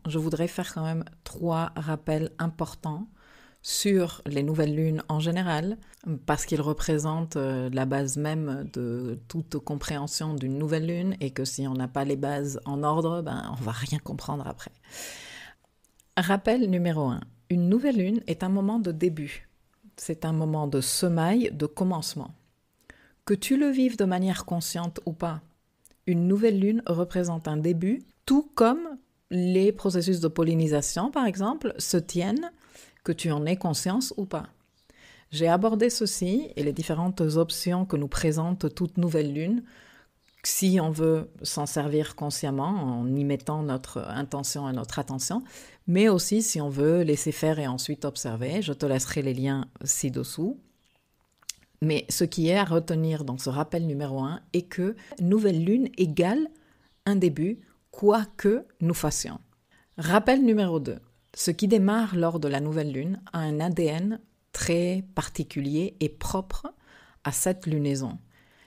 je voudrais faire quand même 3 rappels importants sur les nouvelles lunes en général, parce qu'ils représentent la base même de toute compréhension d'une nouvelle lune, et que si on n'a pas les bases en ordre, on va rien comprendre après. Rappel numéro 1. Une nouvelle lune est un moment de début. C'est un moment de semaille, de commencement. Que tu le vives de manière consciente ou pas, une nouvelle lune représente un début, tout comme les processus de pollinisation, par exemple, se tiennent, que tu en aies conscience ou pas. J'ai abordé ceci et les différentes options que nous présente toute nouvelle lune, si on veut s'en servir consciemment en y mettant notre intention et notre attention, mais aussi si on veut laisser faire et ensuite observer. Je te laisserai les liens ci-dessous. Mais ce qui est à retenir dans ce rappel numéro 1 est que nouvelle lune égale un début, quoi que nous fassions. Rappel numéro 2. Ce qui démarre lors de la nouvelle lune a un ADN très particulier et propre à cette lunaison.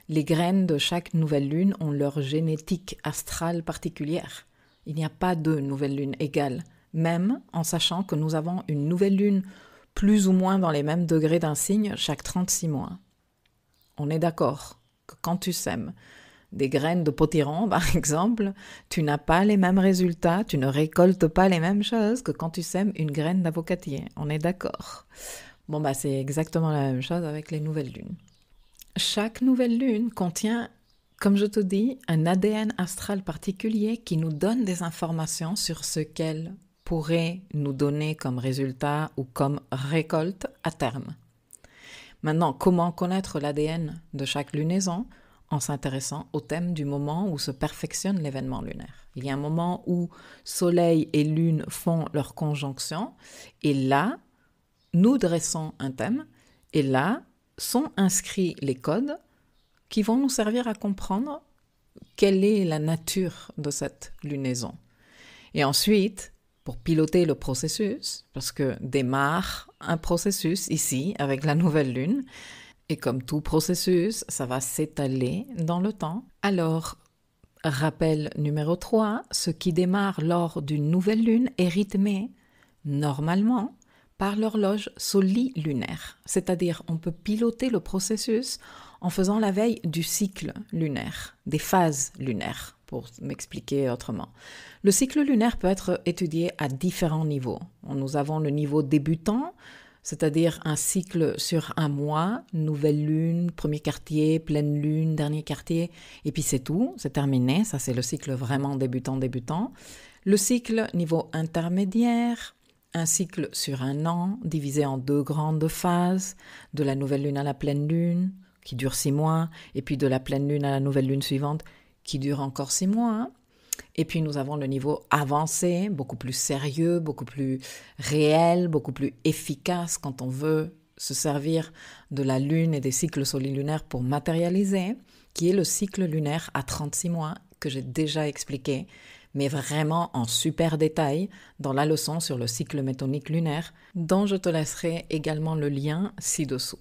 Les graines de chaque nouvelle lune ont leur génétique astrale particulière. Il n'y a pas de nouvelle lune égale, même en sachant que nous avons une nouvelle lune plus ou moins dans les mêmes degrés d'un signe chaque 36 mois. On est d'accord que quand tu sèmes des graines de potiron, par exemple, tu n'as pas les mêmes résultats, tu ne récoltes pas les mêmes choses que quand tu sèmes une graine d'avocatier. On est d'accord. C'est exactement la même chose avec les nouvelles lunes. Chaque nouvelle lune contient, comme je te dis, un ADN astral particulier qui nous donne des informations sur ce qu'elle pourrait nous donner comme résultat ou comme récolte à terme. Maintenant, comment connaître l'ADN de chaque lunaison ? En s'intéressant au thème du moment où se perfectionne l'événement lunaire. Il y a un moment où Soleil et Lune font leur conjonction, et là, nous dressons un thème, et là sont inscrits les codes qui vont nous servir à comprendre quelle est la nature de cette lunaison. Et ensuite, pour piloter le processus, parce que démarre un processus ici avec la nouvelle lune, et comme tout processus, ça va s'étaler dans le temps. Alors, rappel numéro 3, ce qui démarre lors d'une nouvelle lune est rythmé, normalement, par l'horloge solilunaire. C'est-à-dire, on peut piloter le processus en faisant la veille du cycle lunaire, des phases lunaires, pour m'expliquer autrement. Le cycle lunaire peut être étudié à différents niveaux. Nous avons le niveau débutant, c'est-à-dire un cycle sur un mois, nouvelle lune, premier quartier, pleine lune, dernier quartier, et puis c'est tout, c'est terminé, ça c'est le cycle vraiment débutant. Le cycle niveau intermédiaire, un cycle sur un an, divisé en 2 grandes phases, de la nouvelle lune à la pleine lune, qui dure 6 mois, et puis de la pleine lune à la nouvelle lune suivante, qui dure encore 6 mois. Et puis nous avons le niveau avancé, beaucoup plus sérieux, beaucoup plus réel, beaucoup plus efficace quand on veut se servir de la lune et des cycles solilunaires pour matérialiser, qui est le cycle lunaire à 36 mois que j'ai déjà expliqué, mais vraiment en super détail dans la leçon sur le cycle métonique lunaire, dont je te laisserai également le lien ci-dessous.